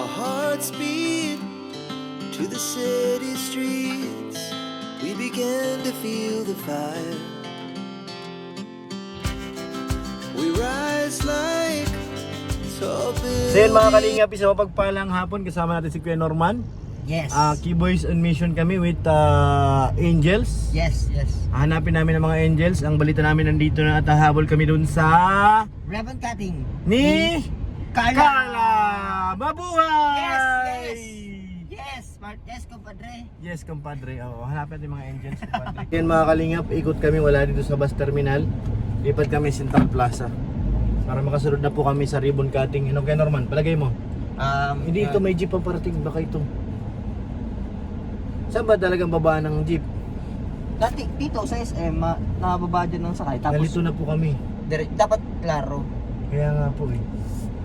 Our hearts beat to the city streets. We began to feel the fire. We rise like tall buildings. So yun mga kalingap, isang mapagpalang hapon. Kasama natin si Kuya Norman. Yes. Keyboys on mission kami with Angels. Yes. Hanapin namin ang mga Angels. Ang balita namin nandito na at hahabol kami dun sa Ribbon cutting. ni Carla. Carla! Mabuhay! Yes, compadre. Yes, compadre. Oo, hanapin natin yung mga Angels, compadre. Yan mga kalingap, ikot kami, wala dito sa bus terminal. Lipat kami Central Plaza. Para makasunod na po kami sa ribbon cutting. Ano kaya Norman? Palagay mo? Hindi ito, may jeep ang parating. Baka ito. Saan ba talagang babaan ng jeep? Dati dito sa SM, nakababa dyan ng sakay. Tapos Nalito na po kami. dapat klaro. Kaya nga po eh.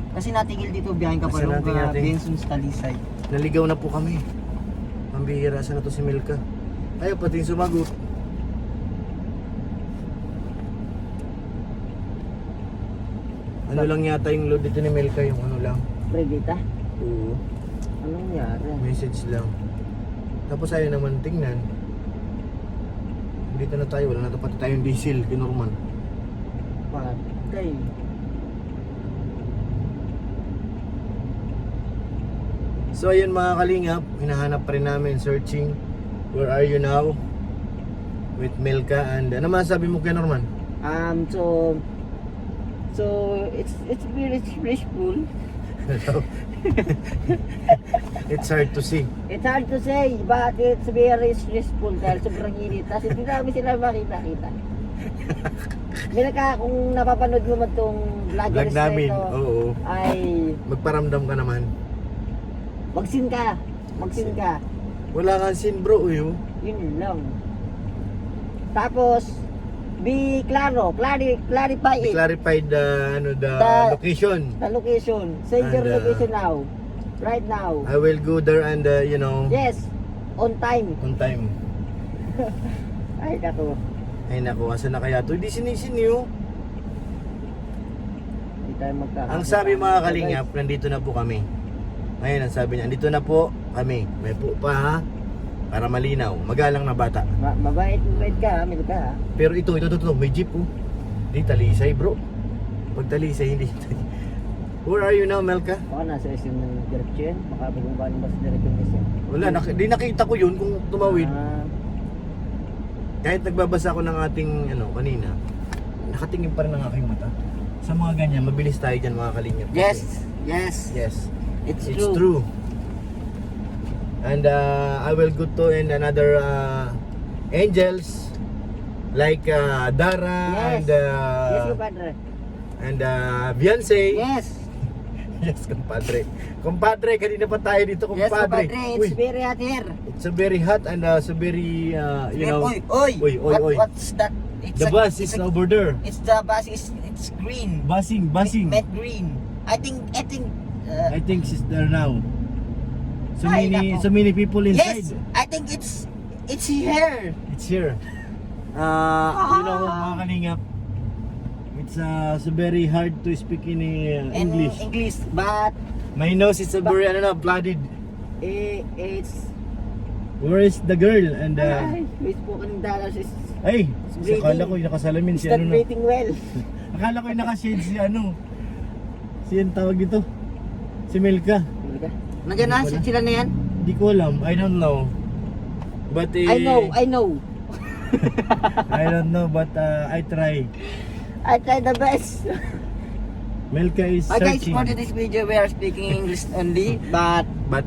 Kasi natigil dito biyahin ka pa Kasi rin nating- Benson's Talisay. Naligaw na po kami. Pambihira, saan na to si Milka? Ayaw pati sumagot. Ano lang yata yung load dito ni Milka, yung ano lang. Pregita? Oo. Anong nangyari? Message lang. Tapos ayaw naman tingnan. Dito na tayo, wala na pati tayong diesel, kinorman. Patay. So ayun mga kalingap, hinahanap pa rin namin, searching. Where are you now? With Milka and ano masasabi mo kay Norman? So it's very stressful. It's hard to see. It's hard to say, but it's very stressful dahil sobrang init. Kasi hindi namin sila makita-kita. Kung napapanood mo man itong Vlog vloggers na namin, ito, oo. ay Magparamdam ka naman. magsin ka. Wala kang sin bro, oh. Yun lang. Tapos, clarify it. Clarified the The- location. The location. Send your And, location now. Right now. I will go there and Yes. On time. on time. Ay, naku. Ay naku, asan na kaya to? Hindi sinisiniw. Hindi tayo magkakakita. Ang sabi mga kalingap, nandito na po kami. Ngayon ang sabi niya, nandito na po kami. May po pa ha. Para malinaw, magalang na bata. Mabait ka, Mil ka. Pero ito, may jeep oh. Hindi talisay bro. Pag talisay, hindi. Where are you now, Melka? Baka nasa SM ng direction. Baka bumaba ng bus direction ng SM. Wala, di nakita ko yun kung tumawid. Kahit nagbabasa ako ng ating kanina, nakatingin pa rin ang aking mata. Sa mga ganyan, mabilis tayo dyan mga kalingap. Yes. Yes. It's It's true. true. And I will go to in another angels like Dara Yes. Yes, compadre. and Beyonce. Yes. Yes, compadre. Compadre, kanina pa tayo dito, Yes, compadre. compadre. It's very hot here. It's so very hot and so very Oy. Oy. What's that? It's The bus is over there. It's the bus it's green. Buzzing. Met green. I think I think she's there now. Ay, nako. So many people inside. yes, I think it's here. It's here. Mga kalingap, it's so very hard to speak in English. English, but My nose is very blooded. it's Where is the girl? And Facebook and dollars is ay, breathing. akala ko yung nakasalamin it's si not na. breathing well. Akala ko yung nakashade si Si yung tawag dito. Si Milka. Nandiyan na Wala. sila na yan? Hindi ko alam. I don't know. But I know. I don't know but I try. I tried the best. Milka is Okay, searching. for this video we are speaking English only, but But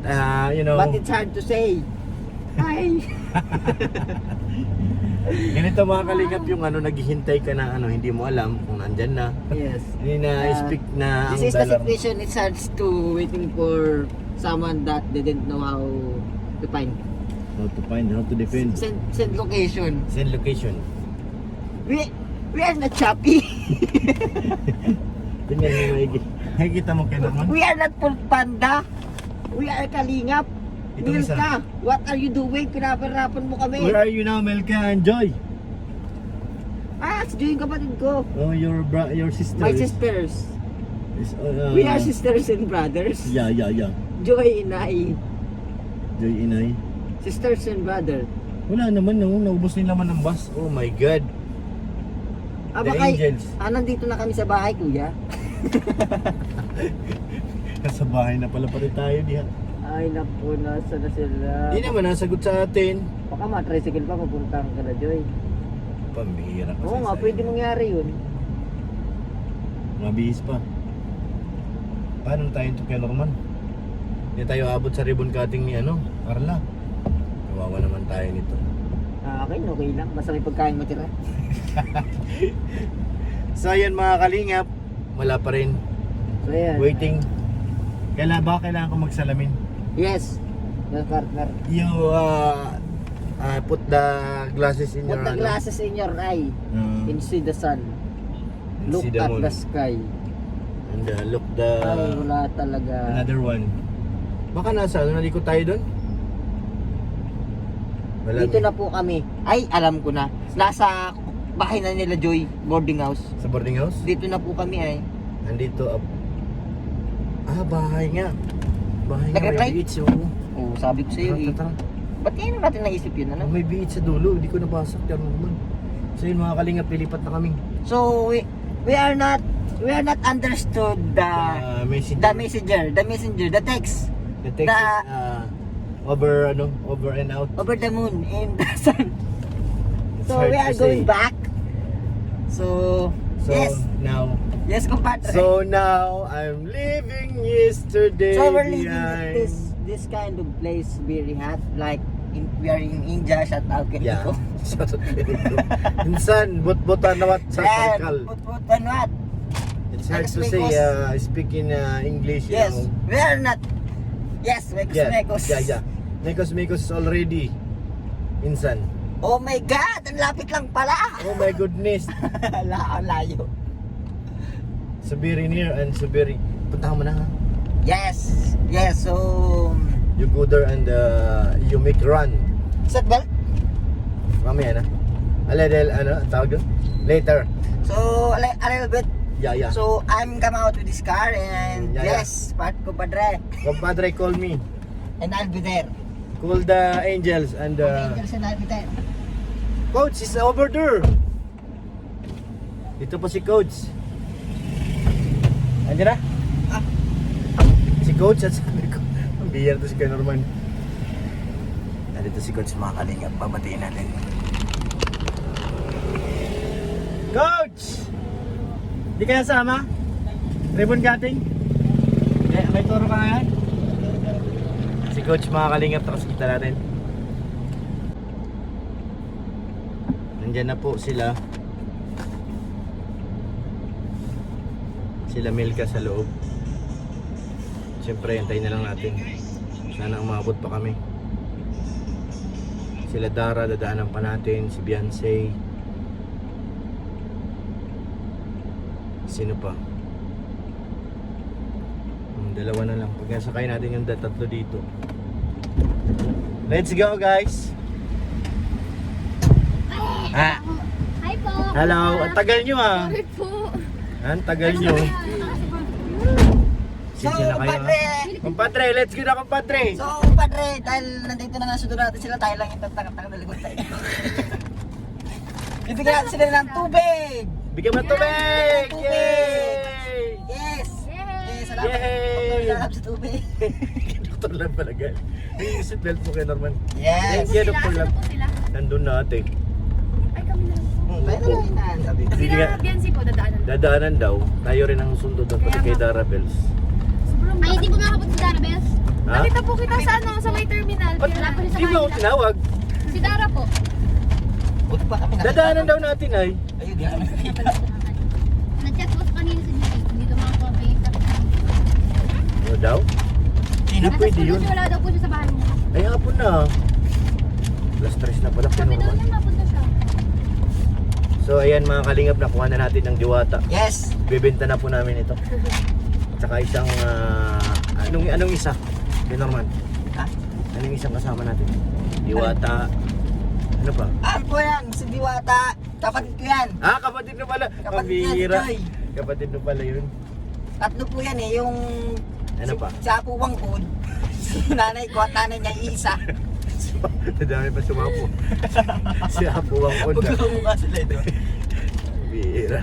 it's hard to say. Hi. ganito mga kalingap yung naghihintay ka na hindi mo alam kung nandyan na. Yes. Hindi na speak na This ang is the dalang. situation. It's hard to waiting for someone that didn't know how to find. How to find, how to defend. Send location. Send location. We are not Shopee. Tingnan mo maigi. Nakikita mo kay naman. We are not Full Panda. We are Kalingap. Ito isa. Milka, what are you doing? Pinaparapan mo kami. Where are you now, Melka and Joy? Si Joy yung kapatid ko. Oh, your sister. My sisters. Is, We are sisters and brothers. Yeah. Joy Inay. Joy Inay. Sisters and brother. Wala naman, no? Naubos nila naman ng bus. Oh my God. The Baka Angels. nandito na kami sa bahay, kuya. Nasa bahay na pala pati tayo diha. Ay, naku, nasa na sila. Hindi naman nasagot sa atin. Baka ma-tricycle pa, mapunta ka na, Joy. Pambihira kasi. Oo nga, pwede mangyari yun. Mabihis pa. Paano tayo ito kay Norman? Hindi tayo abot sa ribbon cutting ni Carla. Kawawa naman tayo nito. Okay lang. Basta may pagkain matira. So ayan mga kalingap, wala pa rin. So, yan. Waiting. Kailangan ko magsalamin. Yes. Yes, partner. You put the glasses in Put your the glasses in your eye and see the sun. and Look see the at moon. the sky. And look the Ay, wala talaga. another one. Baka nasa nalikot tayo doon? Wala. Dito na po kami. Ay, alam ko na. Nasa bahay na nila Joy, boarding house. Sa boarding house? Dito na po kami ay. Nandito bahay nga. Bahay nga Nag-reply? may beach. Oo. Oo, sabi ko sa iyo eh. Tara. Ba't yan natin naisip yun, ano? May beach sa dulo. Hindi ko nabasa. Kaya naman. So yun mga kalingap, lilipat na kami. So, we are not understood the messenger, the text, The text the- is over and out. over the moon and the sun. It's So hard we are to going say. back. So, yes compadre. So now I'm leaving yesterday So we're leaving behind. this kind of place very hot, like we are in India, shout out Yeah. Kenico. Shout out Kenico. Minsan but-butan na what sa circle. Put what? It's hard to Mekos. say speaking English. You Yes, know. we are not. Yes, Mekos. Yeah. Mekos is already minsan. Oh my God, ang lapit lang pala. Oh my goodness. Layo. So very near and so very. Puntahan mo na ha. Yes. So, You go there and you make run. seatbelt. Mamaya na. Tawag doon? Later. So, a little bit. Yeah. So, I'm come out with this car and Yeah. yes, part ko padre. Compadre, call me. And I'll be there. Call the angels and Angels and I'll be there. Coach is over there. Dito po si Coach. Andiyan na? Si Coach at sabi ko, ang bihira to si Kuya Norman. Nandito si Coach, mga kalingap, babatiin natin. Coach! Di ka nasama? Ribbon cutting? May turo ka ngayon? Si Coach, mga kalingap, tapos kita natin. Nandyan na po sila. Sila Milka sa loob. Siyempre, hintayin na lang natin. Sana umabot pa kami. Sila Dara, dadaanan pa natin. Si Beyonce. Sino pa? Dalawa na lang. Pag nasakay natin yung tatlo dito. Let's go, guys! Ah! Hi po. Hello! Ang tagal nyo ah! Sorry po. Ang tagal nyo. So, Sensya na kayo padre. ah. Compadre, let's go na compadre! So, padre, dahil nandito na nga sa natin sila, tayo lang yung tatang na likod tayo. Bibigyan natin sila ng tubig. Bigyan mo ng tubig! Tubig! Yay! Yes. Yay! Salamat. Yay! Salamat sa tubig. Doktor lang pala guys. Yung seatbelt mo kay Norman. Yes. Thank you, Doktor Sila, lang. saan po sila? Nandun na ate. Ay, kami na lang po. Tayo na lang inaan, sabi. Sige Sila, nga. Biancy po, dadaanan. Dadaanan daw. Tayo rin ang sundo doon pati kay Dara Bells. Sobrang ay, hindi po nakapot si Dara, Bes. Ha? Nakita po kita sa sa may terminal. Ba't Wala po siya sa di mo ako kanila. tinawag? Si Dara po. Buti pa kami nakita. Dadaanan daw natin ay. Ayun, di kami nakita. Nag-chat po sa kanina sa GC. Dito mga po, may Ano daw? Hindi pwede yun. Wala daw po siya sa bahay niya. Ay hapon na. Plus 3 na pala kay Sabi daw Norman. niya, mapunta siya. So ayan mga kalingap, nakuha na natin ng diwata. Yes. Bebenta na po namin ito. Tsaka isang anong isa? Kay Norman. Ha? Anong isang kasama natin? Diwata. Ano pa? Po yan, si Diwata. Kapatid ko yan. Ah, kapatid mo pala. Kapatid niya, si Pambihira. Joy. Kapatid mo pala yun. Tatlo po yan eh, yung Ano pa? Sa Apo Bangkod, si nanay ko at nanay niya isa. Nadami pa sumapo. Si Apo Bangkod. Magkamukha sila ito. Bira.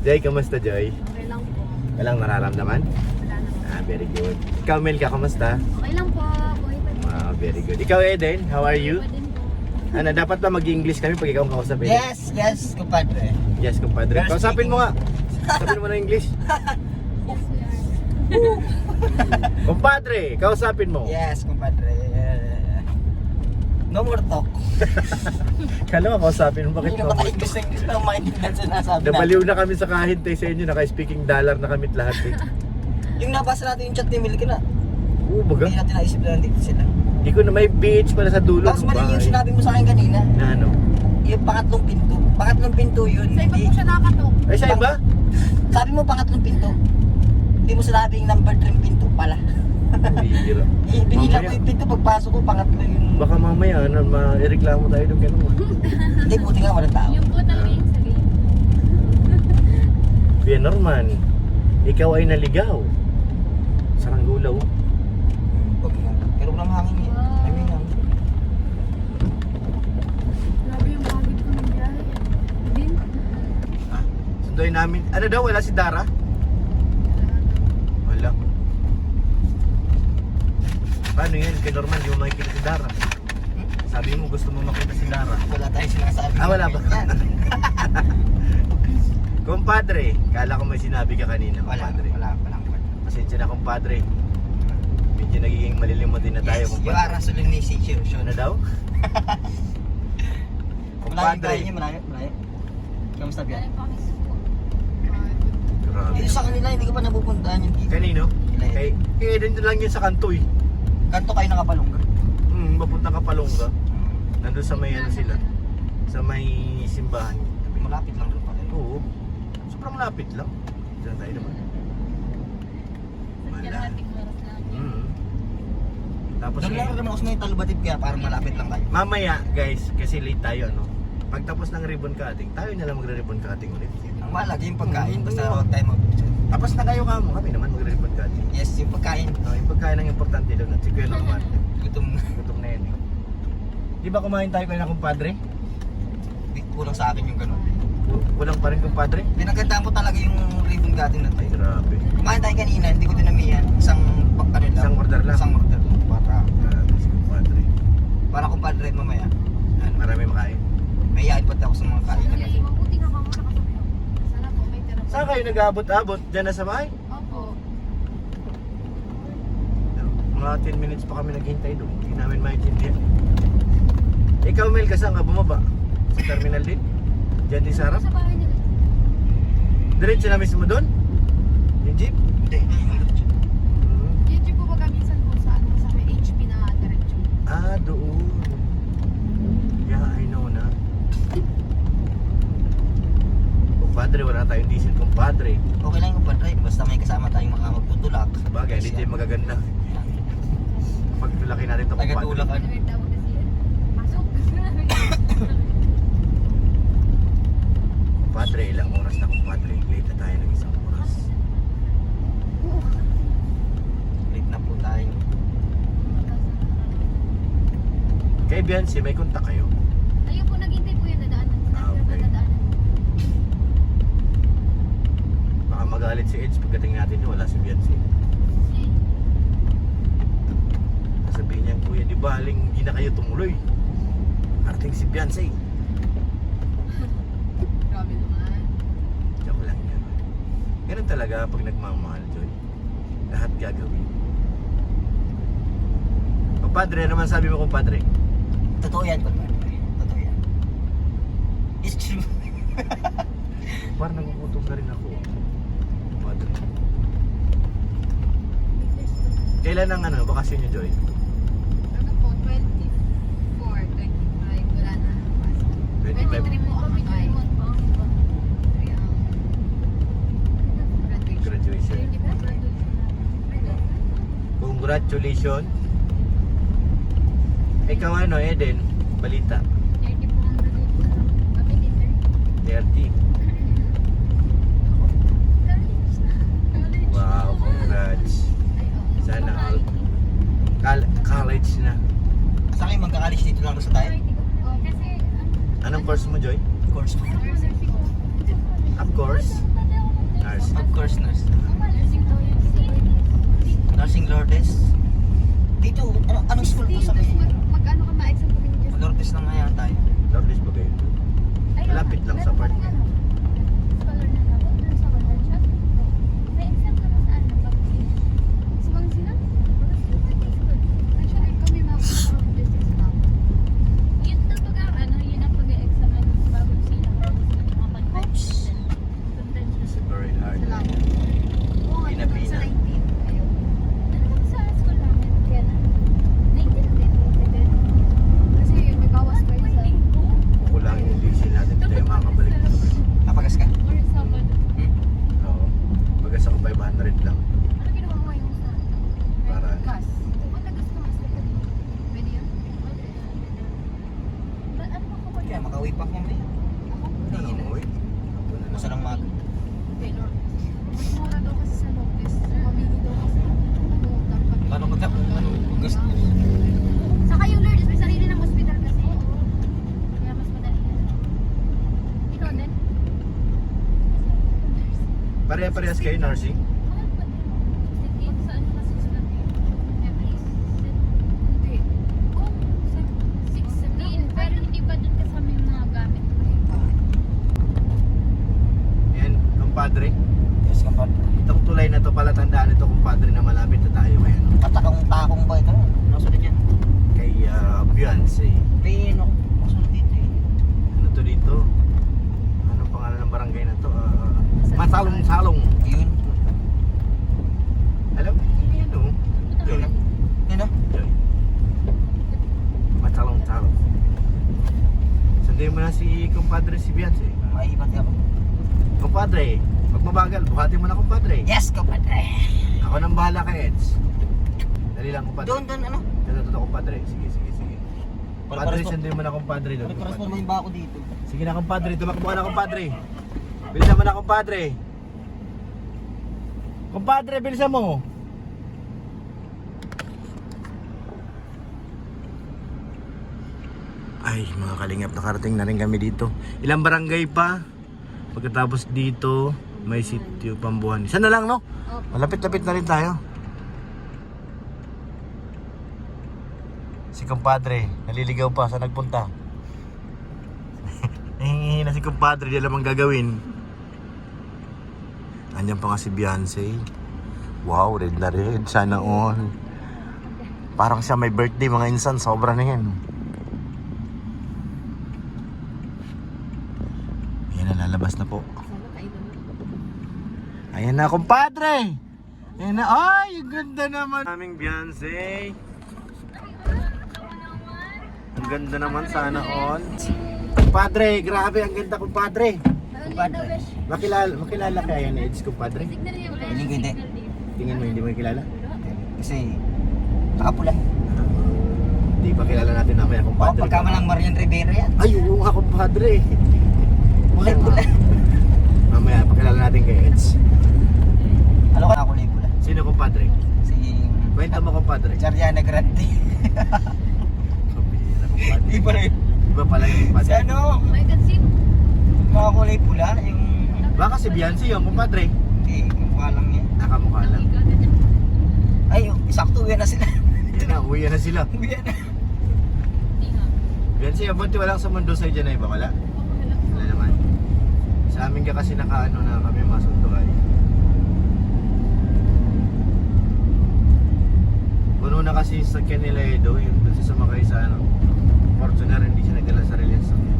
Joy, kamusta Joy? Okay lang po. Walang nararamdaman? Wala naman. Very good. Ikaw Mel ka, kamusta? Okay lang po. Buhay pa din. Very good. Ikaw Eden, how are you? Pa din po. Ano, dapat ba mag-English kami pag ikaw ang kausapin? Yes, kumpadre. Yes, compadre. Girls Kausapin mo nga. speaking. Kausapin mo na English. Yes, we are. Compadre, kausapin mo. Yes, kumpadre. No more talk. Kala mo kausapin mo, bakit Hindi mo? na maka-English na English na maintindihan sinasabi na. Nabaliw na kami sa kahintay sa inyo, naka-speaking dollar na kami lahat eh. Yung nabasa natin yung chat ni Milky na, Oo, baga. hindi natin naisip na nandito sila. Di ko na may beach pala sa dulo. Tapos ng mali yung bahay. sinabi mo sa akin kanina. Na ano? Yung pangatlong pinto. Pangatlong pinto yun. Sa iba Hindi. po siya nakatok. Ay, siya iba? Sabi mo pangatlong pinto. Hindi mo sinabing number 3 pinto pala. Bihira. Binila ko Mamaya. yung pinto, pagpasok ko pangatlo yung... Baka mamaya, ma-reklamo tayo doon gano'n. Hindi, buti nga walang tao. Yung po talaga yung sa game. Bien Norman, ikaw ay naligaw. Saranggulaw. Wag na. Pero walang hangin eh. Wow. I mean, hangin. Grabe yung bagit ko ng biyahe. Din. Sunduin namin. Ano daw, wala si Dara? Wala. Paano yan? Kay Norman, di mo makikita si Dara. Sabi mo gusto mo makita si Dara. Wala tayong sinasabi. Ah, wala ba? Yan. Compadre, kala ko may sinabi ka kanina, Wala, compadre. wala. Pasensya na, compadre. Medyo nagiging malilimot din na tayo, Yes, you are compadre. a solemnization. Ano daw? Malayo Compadre. tayo niya, malayo. Kamusta biyan? Galing pa kami sa school. Grabe. Yung sa kanila, hindi ko pa napupuntahan yung dito. Kanino? Kay Kay Eden lang yun sa kanto eh. kanto kayo nakapalungga. Mapunta ka Palongga. Nandun sa may ano sila. Sa may simbahan. Malapit lang doon pala. Oo. Sobrang lapit lang. Diyan tayo naman. Sa kalahating oras lang. Tapos Doon lang naman ako sa may Talubatib kaya parang malapit lang kayo. mamaya guys, kasi late tayo ano. Pagtapos ng ribbon cutting, tayo na lang magre-ribbon cutting ulit. Ang mahalaga yung pagkain, basta Oo. huwag tayo mag... Tapos na kayo kamo, kami naman magre-ribbon cutting. Yes, yung pagkain. Yung pagkain ang importante doon at si Kuya Norman. Gutom na. Gutom na yan eh. Di ba kumain tayo kayo na kumpadre? Kulang sa akin yung ganun. Kulang pa rin kumpadre? Pinagandaan ko talaga yung ribbon cutting na Ay tayo. grabe. Kumain tayo kanina, hindi ko dinamihan. Isang Isang order lang. Isang order lang. Grabe si kumpadre. Para kumpadre mamaya. Ano, Marami makain. may iPad ako sa mga kain na Actually, mabuti nga kamo nakasabay ako. Sana po may tira po. Saan kayo nag-abot-abot? Diyan na sa bahay? Opo. Mga 10 minutes pa kami naghintay doon. Hindi namin maintindihan. Ikaw Mel, kasaan ka bumaba? Sa terminal din? Diyan din sa harap? Sa bahay nila. Diretso na mismo doon? Yung jeep? Hindi, hindi. Yung jeep po baga minsan po sa ano, sa may HP na diretso. Ah, doon. Yeah, I know na. Kumpadre, wala tayong diesel kumpadre. Okay lang yung kumpadre, basta may kasama tayong mga magtutulak. Sabagay, hindi tayo magaganda. Pagtulaki natin ito Tagatulak kumpadre. ano. Ano yung tawag kasi yun? Pasok. Kumpadre, ilang oras na kumpadre. Late na tayo ng isang oras. Late na po tayo. Kay Biancy, may kontak kayo? Ayun po, naghintay po yung dadaanan. Ah, okay. Dadaanan. Baka magalit si Edge pagdating natin doon, wala si Biancy. Sabihin niya, kuya, di ba haling hindi na kayo tumuloy? Arating si Biancy. Grabe naman. Joke lang yan. Ganun talaga pag nagmamahal, Joy. Lahat gagawin. Compadre, ano man sabi mo, compadre? Totoo yan, kumpadre. Totoo yan. It's true. Parang nagugutom na rin ako. Compadre. Kailan ang ano, bakasyon niyo, Joy? Ano po, 24, 25, wala na. 23 po kami ay. Graduation. Congratulations. Ikaw ano, Eden? Balita. 30 po ang graduation. Kami dito. 30. College. Wow, congrats. Ay, oo. College na. Sa akin magka-college dito lang sa tayo. Oh, kasi, Anong course mo, Joy? Course mo. Of course. Nurse. Of course, nurse. nursing to yun. Nursing Lourdes. Dito, anong school to sa may? Mag-ano ka ma-exam kami ni Jess? Lourdes lang nga yan tayo. Lourdes ba kayo? Malapit lang sa part. Scholar na ako, dun sa Watershot. May exam ka na sa ano, Pagsinan. Sa Pagsinan? Ay, siya, ay kami mga distance map. Yun to pag ano, yun ang pag-e-exam bago sila Oops. Very hard. Salamat. Oo nga, Pinapina. sa 19. Ayun. Ano lang sa school namin? Kaya na. 19 din. Kasi may bawas pa yun sa... Kulangin yung DC natin. Hindi tayo makakabalik. Napagas ka? Or Sabado. Oo. Bagas ako 500 lang. Ano ginawa mo yung sa... Para- Gas. O, tagas ka mas. Pwede yun? Ba't ano ako Kaya makauwi pa kami. Ano mo, uy? Masa lang mag. Mas mura daw kasi sa Lopez. Mamili daw kasi. Ano, dapat. Paano ko tapos? Ano? Gusto? Saka yung Lourdes, may sarili ng hospital kasi. Kaya mas madali na. Ikaw din? Pare-parehas kayo nursing? Mahal pa din. 68 sa ano kasi sulat eh. Every Hindi. Oh, 16. Pero hindi pa dun kasama yung mga gamit. Yan, kumpadre. Yes, kapag. Itong tulay na to pala tandaan ito kumpadre na malapit na tayo ngayon. Patakong-takong ba ito? Nasa na dyan? Kay Beyonce. Pino. Masunod dito eh. Ano to dito? Ano pangalan ng barangay na to? Masalong-salong. Yun. Alam mo, yan o. Joy. Yun ah. Joy. Masalong-salong. Sundayin mo na si kumpadre si Beyonce. Maipati ako. Kumpadre, pag mabagal, buhati mo na kumpadre. Yes, kapadre. Ako nang bahala kay Eds. Dali lang kumpadre. Doon, ano? Ito kumpadre. Sige. Padre, sundayin mo na kumpadre doon. Pare-paras kumpadre. naman ba ako dito? Sige na kumpadre, tumakbo ka na kumpadre. Bilisan mo na kumpadre. Kumpadre, bilisan mo. Ay, mga kalingap, nakarating na rin kami dito. Ilang barangay pa. Pagkatapos dito, may sitio Pambuhan. Isa na lang, no? Malapit-lapit na rin tayo. Si kumpadre, naliligaw pa sa nagpunta. Nahingi na si kumpadre, di alam ang gagawin. Andiyan pa nga si Beyonce. Wow, red na red. Sana all. Parang siya may birthday, mga insan. Sobra na yan. Ayan na, lalabas na po. Ayan na, kumpadre! Ayan na. Ay, ang ganda naman. Aming Beyonce. Ang ganda naman, sana all. Kumpadre, grabe, ang ganda kumpadre. Kapadre. Makilala kaya ni Eds kumpadre? Hindi ko hindi. Tingin mo hindi mo kilala? Kasi nakapula. Hindi pa kilala natin mamaya Oh, kumpadre. pagka malang Marian Rivera yan. Ay, oo nga kumpadre. Kulay-kulay. Mamaya pakilala natin kay Eds. Ano ka na kulay-kulay? Sino kumpadre? Si Kwento mo kumpadre. Chariana Grande. Kapila kumpadre. Di ba rin? Iba pala yung Si kumpadre. ano? May gansin. Mga kulay pula. Yung... Baka si Beyonce yung kumpadre. Hindi, kumukha lang yan. Nakamukha lang. Ay, sakto uwi na sila. Yan na, uwi na sila. Uwi na. Beyonce, abunti walang sa mundo sa dyan na iba, wala? Wala naman. Sa amin ka kasi nakaano na kami masunduan. Puno na kasi sa sakyan nila Edo, yung dun sa sumakay sa ano, Fortuner, hindi siya nagdala sa sarili sa sakyan.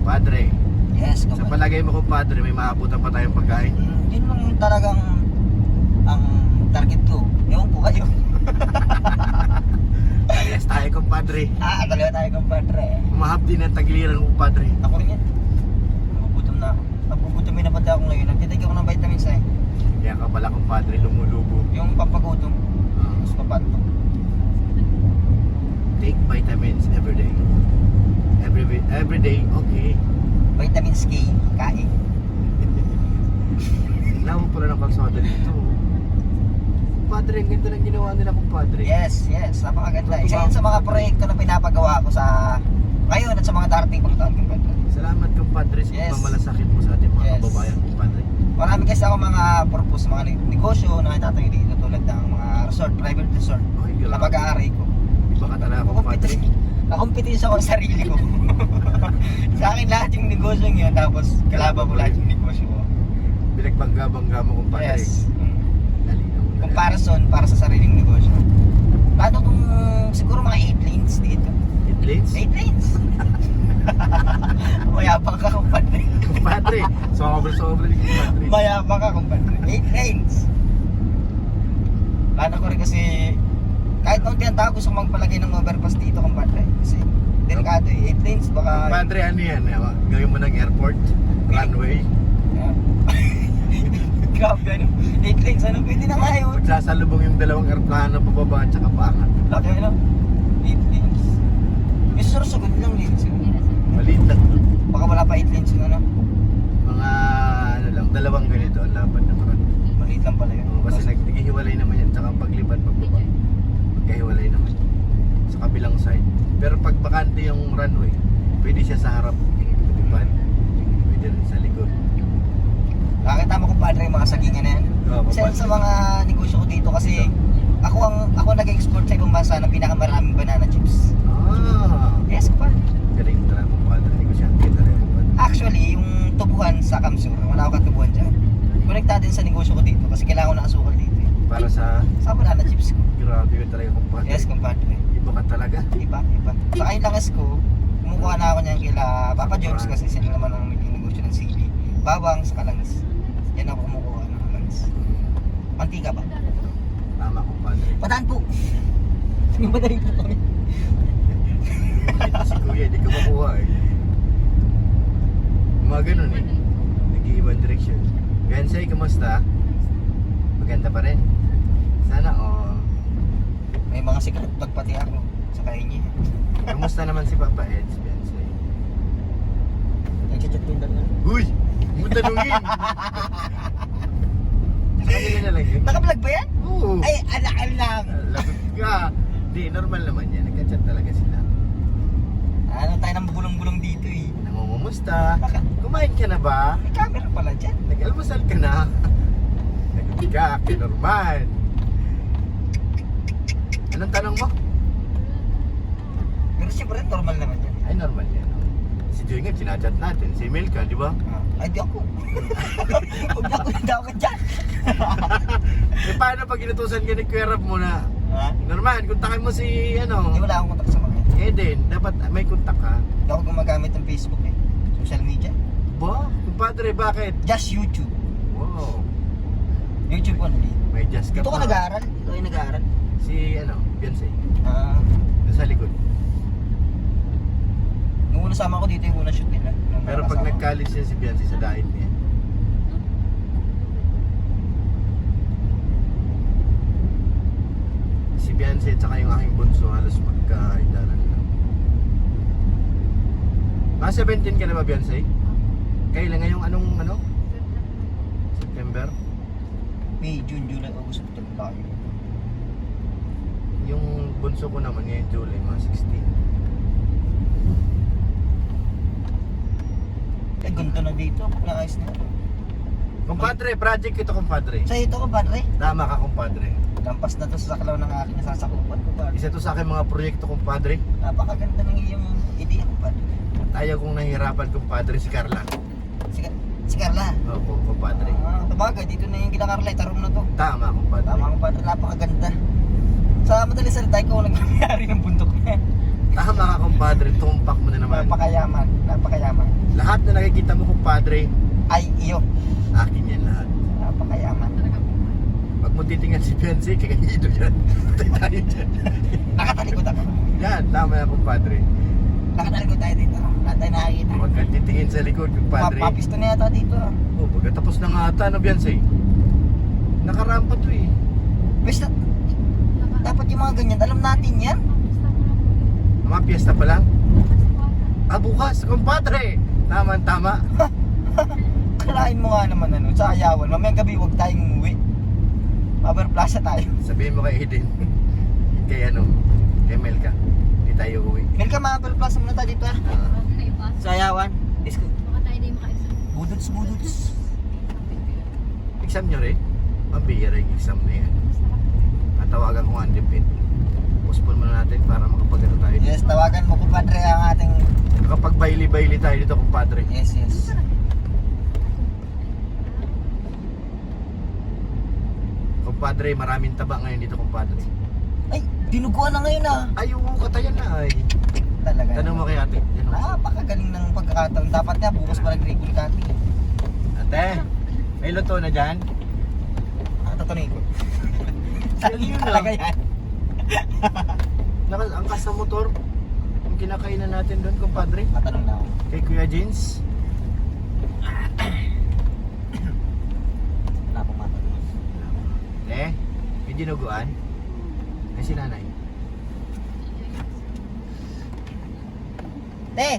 Padre, Yes, sa kapag. palagay mo kung padre, may maabutan pa tayong pagkain. Yun lang talagang ang target ko. Ewan ko kayo. Yes, tayo kumpadre. Talaga tayo kompadre. Umahap din ang tagiliran kumpadre. Ako rin yan. Nagugutom na ako. Nagugutom na pati ako ngayon. Nagtitake ako ng vitamins eh. Kaya ka pala kumpadre, lumulubo. Yung pampagutom. Mas papanto. Take vitamins every day. Every day, okay. Vitamins K. Kain. Labo pala ng kalsada dito. Kumpadre, ang ganda ng ginawa nila, kumpadre. Yes, napakaganda. Isa yan sa mga proyekto na pinapagawa ko sa ngayon at sa mga darating pang taon, kumpadre. Salamat, kumpadre, sa Yes. pagmamalasakit mo sa ating mga Yes. kababayan, kumpadre. Marami kasi ako mga purpose, mga negosyo na itatayo dito tulad ng mga resort, private resort Ay, na grabe. pag-aaray ko. Iba ka talaga, kumpadre. Nakompetisya ko sa sarili ko. Sa akin lahat yung negosyo yun, tapos kalaban ko lahat yung negosyo ko. Pinagbangga-bangga mo, kumpadre. Yes. Nalinaw na. Comparison para sa sariling negosyo. Paano kung siguro mga 8 lanes dito? It leads? 8 lanes. Mayabang ka, kumpadre. Kumpadre, sobra-sobra ni kumpadre. Mayabang ka, kumpadre. 8 lanes. Plano ko rin kasi kahit nung tinatawag gusto kong magpalagay ng overpass dito, kumpadre. Kasi delikado eh. 8 lanes baka... Kumpadre, ano yan? Gawin mo ng airport, runway. Grabe ano. 8 lanes, ano? Pwede na nga yun. Magsasalubong yung dalawang aeroplano, pababa at saka paangat. Laki ano? 8 lanes. Yung susunod lang lanes yun. Maliit lang. Baka wala pa 8 lanes yun ano? Mga ano lang, dalawang ganito ang lapad ng karat. Maliit lang pala yun. Kasi naghihiwalay naman yan, tsaka paglipad pagbaba. Magkahiwalay naman. Sa kabilang side. Pero pag bakante yung runway, pwede siya sa harap. Lipad. Pwede rin sa likod. Nakakita mo kumpadre yung mga sagingan na yan. Oo, Isa yan sa mga negosyo ko dito kasi ako nag-export sa ibang bansa ng pinakamaraming banana chips. Ah, Yes, kumpadre. galing talaga kumpadre. Negosyante talaga kumpadre. Actually, yung tubuhan sa Kamsur, wala ako katubuhan dyan. Connected din sa negosyo ko dito kasi kailangan ko ng asukal dito eh. Para sa, Sa banana chips ko. grabe ka talaga kumpadre. Yes, kumpadre. Iba ka talaga. Iba. Sa kain langas ko, kumukuha na ako niyan kila Papa Jones kasi sila naman ang may negosyo ng sili. Bawang sa kalangis. Yan ako kumukuha ng kalangis. Mantika ba? Tama kumpadre. Pataan po! Yung madali po kami. Si kuya, di ka makuha eh. Mga ganun eh. Nag-iibang direction. Bensay, kumusta? Maganda pa rin. Sana May mga secret bag pati ako sa kain niya. Kumusta naman si Papa Eds, Bensay? Nag-chat din lang. Uy! Huwag mo tanungin! Sa kanila na lang yun. Naka-vlog ba yan? Oo! Ay, alaan lang! Lagot ka! Di, normal naman yan. Nagka-chat talaga sila. Ano tayo ng bulong-bulong dito eh. Namumumusta? Baka Kumain ka na ba? may camera pala dyan. Nag-almusal ka na? Nag-iga, normal. Anong tanong mo? Pero siyempre normal naman yan. Ay, normal yan. Si Joy nga, sinachat natin. Si Melka, di ba? Ay, di ako. Hindi ako dyan. Eh, paano pag inutusan ka ni Kuya Rab mo na? Ha? Normal, kontakin mo si, Hindi wala akong kontak sa mga. Eden. Dapat may kontak ka. Hindi ako gumagamit ng Facebook eh. Social media. Ba? Kumpadre, bakit? Just YouTube. Wow. YouTube only. May just ka Dito ko pa. nag-aaral. Dito ko nag-aaral. Si, Beyonce. Ah, Doon sa likod. nung una sama ko dito yung unang shoot nila. Nung Pero pag nakasama ko. nag-college siya si Beyonce sa diet niya. Si Beyonce at saka yung aking bunso halos magka-idaran lang. Mga 17 ka na ba, Beyonce? Kailan ngayong anong September? May June, July, August, September tayo. Yung bunso ko naman ngayon July, mga 16. Ay, ganda na dito. Naayos na. Kumpadre, project ito kumpadre. Sa ito ko, padre. Tama ka kumpadre. Lampas na to sa saklaw ng aking nasasakupan ko, padre. Isa to sa aking mga proyekto kumpadre. Napakaganda ng iyong ideya ko, padre. At ayaw kong nahihirapan kumpadre si Carla. Si Carla. Opo, kumpadre. Sabagay, dito na yung kila Carla. Tarong na to. Tama kumpadre. Tama ko, padre. Napakaganda. Sa madaling salita, ikaw ang nagmamayari ng bundok na yan. Tama ka kumpadre, tumpak mo na naman. Napakayaman. Napakayaman. Lahat na nakikita mo kumpadre, Ay, iyo. akin yan lahat. Napakayaman. Pag mo titingnan si Beyonce, kakahido yan. Patay tayo dyan. Nakatalikod ako. Yan, tama yan kumpadre. Nakatalikod tayo dito. Lahat tayo nakakita. Huwag kang titingin sa likod kumpadre. Papisto na yata dito. Oh, pagkatapos ng ata na Beyonce. Nakarampa to eh. Basta, dapat yung mga ganyan, alam natin yan. Mga piyesta pa lang. Ah, bukas, kumpadre. Tama. Kalahin mo nga naman sa ayawan. Mamayang gabi huwag tayong umuwi. Power Plaza tayo. Sabihin mo kay Eden. Kay ano, kay Melka. Hindi tayo uwi. Melka, Power Plaza muna tayo dito ah. Okay, pass. Sayawan. Let's go. Baka tayo din maka-exam. Budots. Exam nyo rin? Mabihira yung exam na yan. Natawagan ko nga ang dipit. Postpone muna natin para makapagano tayo. Yes, tawagan mo kumpadre ang ating... Kapag baili-baili tayo dito, kumpadre. Yes. Kumpadre, maraming taba ngayon dito, kumpadre. Ay, dinuguan na ngayon ah. Ay, oo, katayan na ay. Talaga. Tanong mo kay ate. Yan, oh. Napakagaling ng pagkakataon. Dapat nga bukas pa nag-recall ka. Ate, may luto na dyan? Tatuloy ko. Yun Talaga lang. yan. Angkas sa motor. Yung kinakainan natin doon, kumpadre. Matanong na ako. Kay Kuya Jeans. Wala akong matanong. May dinuguan. Ay, si nanay. Te,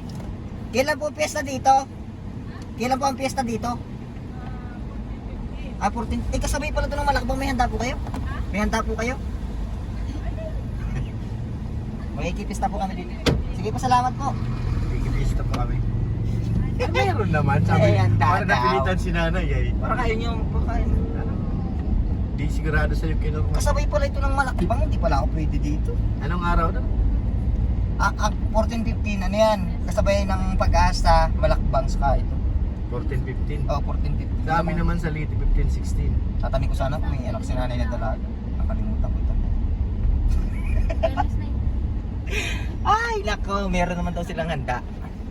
kailan po ang piyesta dito? Kailan po ang piyesta dito? 14. Kasabay pala ito ng Malakbang. May handa po kayo? May handa po kayo? Makikipista po kami dito. Sige po, salamat po. Kikipista po kami. Meron naman, sabi. Eh, handa Para daw. napilitan si nanay ay. Para kayo nyo pakain. Di sigurado sa'yo kinurma. Kasabay pala ito ng Malakbang. Hindi pala ako pwede dito. Anong araw doon? 14-15, ano yan? Kasabay ng Pag-asa, Malakbang, saka ito. 14-15. Oh, 14-15. Sa amin naman sa Liti, 15-16. Tatami ko sana kung may anak si nanay na dalaga. Nakalimutan ko ito. Fairness na yun. Ay, nako, meron naman daw silang handa.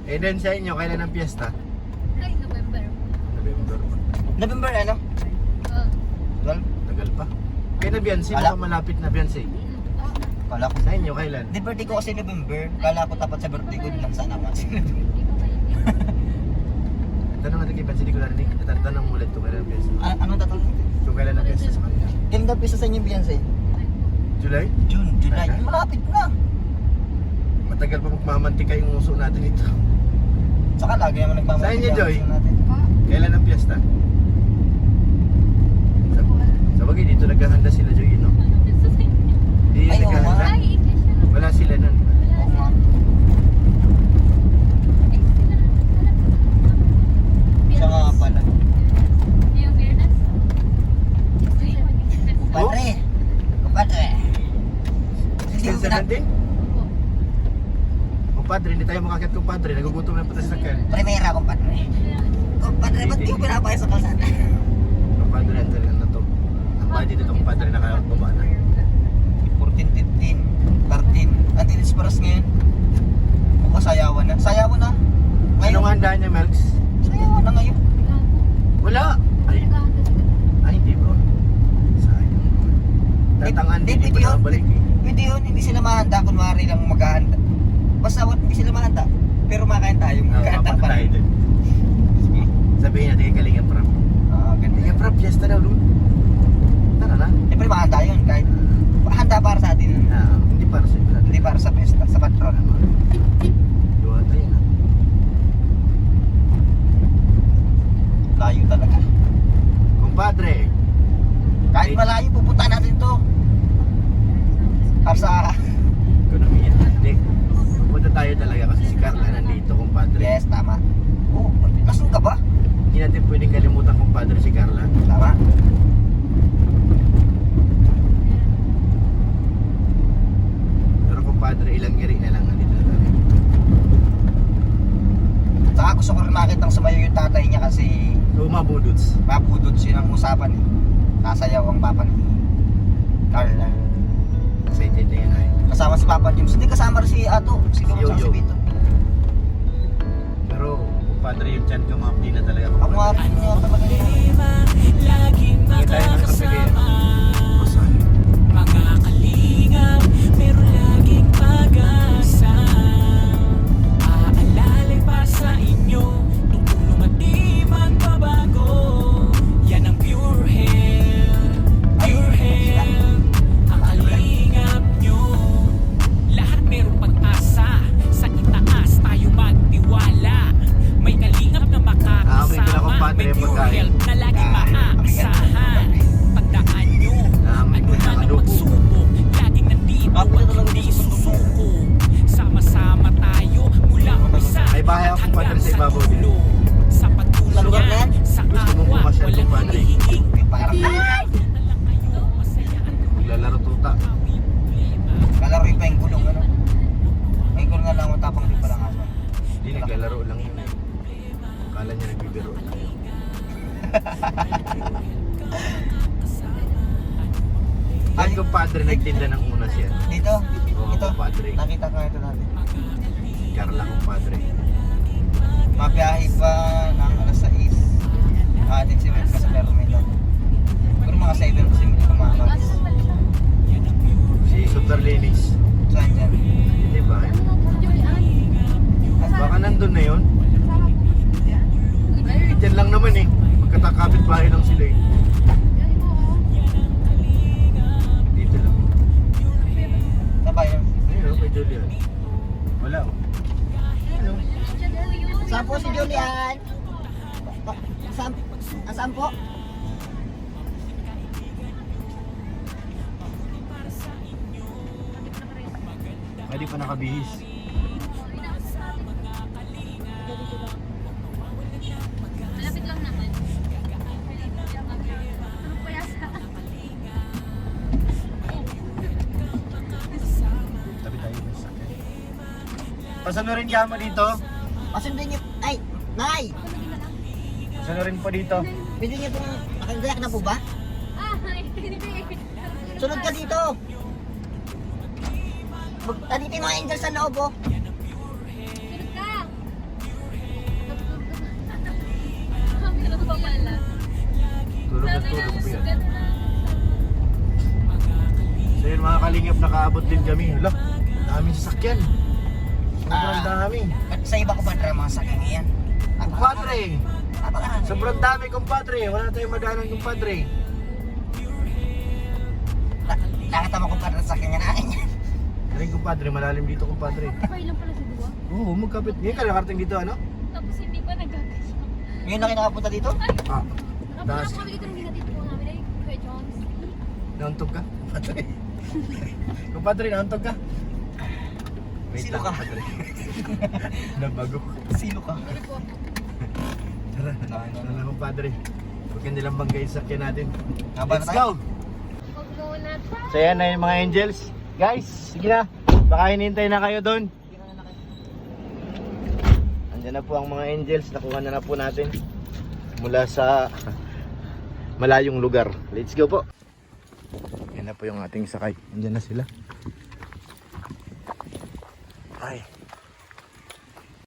Eh then sa inyo, kailan ang piyesta? Ay, November. November. November ano? Oh. 12? Tagal pa. Kaya na Beyonce, Wala. mukhang malapit na Beyonce. Kala ko. Sa inyo, kailan? Di birthday ko kasi November. Kala ko tapat sa birthday ko lang sana kasi. Tanong natin kay Beyonce, di ko narinig. Tanong ulit kung kailan ang piyesta. Anong tatanong? Kung kailan ang piyesta sa kanya. Kailan daw pisa sa inyo Beyonce? July? June, July. Malapit na. Matagal pa magmamantika yung uso natin ito. Saka lagi naman nagmamalit. Sa inyo, Joy? Natin. Kailan ang piyesta? Sa bagay, dito naghahanda sila, Joy, no? Hindi Ay, oo naghahanda. nga. Ay, English na lang. Wala sila nun. Oo nga. Siya nga pala. Yung fairness. Kumpadre. Kumpadre. Hindi ko na. 16-17? Kumpadre, hindi tayo makakit kumpadre. Nagugutom na pati sa sakyan. Primera, kumpadre. Kumpadre, ba't di ko pinapaya sa kalsada? Kumpadre, ang talagang na to. Ang body dito kumpadre, nakakababa na. 14, 15, 13. Antinis paras ngayon. Mukhang sayawan na. Sayawan na. Ngayon. Anong handa niya, Melks? Sayawan na ngayon. Wala! Ay, hindi bro. Sayang. Tatangan din, Hindi, hindi pa yun. nakabalik eh. Pwede yun, hindi sila mahanda. Kunwari lang maghahanda. Basta hindi sila mahanda. Pero makain tayo. Magkahanda Papunta pa tayo rin. dun. Sige. Sabihin natin kay Kalinga Prab. Ganda. Kalinga Prab, fiesta daw dun. Tara na. Siyempre mahanda yun. Kahit handa para sa atin. Hindi para sa iba. Hindi para sa pesta, sa patrol. Luwa tayo na. Layo talaga. Kumpadre, Kahit malayo, pupunta natin to. Para sa... ekonomiya. Hindi. Pupunta tayo talaga kasi si Carla nandito, kumpadre. Yes, tama. Oh, nasun ka ba? Hindi natin pwedeng kalimutan, kumpadre, si Carla. Tama. Pero kumpadre, ilang yari na lang nandito na tayo. Saka gusto ko rin makitang sumayo yung tatay niya kasi Buduts. mabudod siya ng usapan eh. Nasayaw ang papa ni Carla. Excited na yan ay. Kasama si Papa James. Hindi kasama rin si Ato. Si Domo Yo-yo. si Vito. Pero, kumpadre, yung chan ko mapdi na talaga. Ako nga rin niya ako talaga niya. Hindi tayo nakapili. Masan? Mga kalingap, meron laging pag-asa. Aalalay pa sa inyo, tutulong at di magbabago. Yan ang pure health, pure health. Ang kalingap nyo, lahat merong pag-asa. Sa itaas tayo magtiwala. May kalingap na Ah, okay, kailangan makakasama, padre may yung pure pagkain. health na laging maaasahan. Yan kumpadre, nagtinda ng unas yan. Dito? Oo, Ito? kumpadre. Nakita ko ito natin. Carla kumpadre. Mabiyahe pa ng alas 6. Atin si Mel ka sa Terminal. Siguro mga 7 kasi hindi kumakas. Ano pala siya? Si Super Linis. Saan yan? Hindi ba? Ano na po, Julian? Baka nandun na yun. Sama po. Yan. Ay, dyan lang naman eh. Magkatakapit bahay lang sila eh. Yan po, oh. Dito lang. Saan ba yun? Ayun, kay Julian. Wala oh. Ayun. Saan po si Julian? Saan po? Ay, di pa nakabihis. Malapit lang naman. Ano pa yan? Tabi tayo. Pasano rin kamo dito? Pasundin niyo. Ay, Nay! Pasano rin po dito? Pwede niyo pong nakagayak na po ba? Ah, hindi. Sunod ka dito. Nandito yung mga angels sa loob oh. Sunod ka. Ano ba pala? Tulog na tulog po yan. So yun mga kalingap, nakaabot din kami. Hala, daming sasakyan. Sobrang dami. Sa iba ko ba drama sa kanya yan? Kumpadre, Napakaraming. sobrang dami kumpadre. Wala tayong madaanan kumpadre. Nakatama ko pa sa kanya na akin yan. Galing kumpadre, malalim dito kumpadre. Okay lang pala si Dua. Oo, magkapit. Ngayon ka nakarating dito ano? Tapos hindi pa nagkakasya. Ngayon na kinakapunta dito? Ah, Nakapunta Das. po kami dito ng hinatid po namin ay Kuya Jones. nauntog ka? Kumpadre. Kumpadre, nauntog ka? Sino ka? kumpadre. Nabago. Sino ka? Sorry po. Tara, tara kumpadre. Huwag ka nilang banggay sa sakyan natin. Haba na Let's tayo? go! Huwag muna tayo. So yan na yung mga angels. Guys, sige na. Baka hinintay na kayo doon. Andyan na po ang mga angels. Nakuha na po natin. Mula sa malayong lugar. Let's go po. Yan na po yung ating sakay. Andyan na sila. Ay.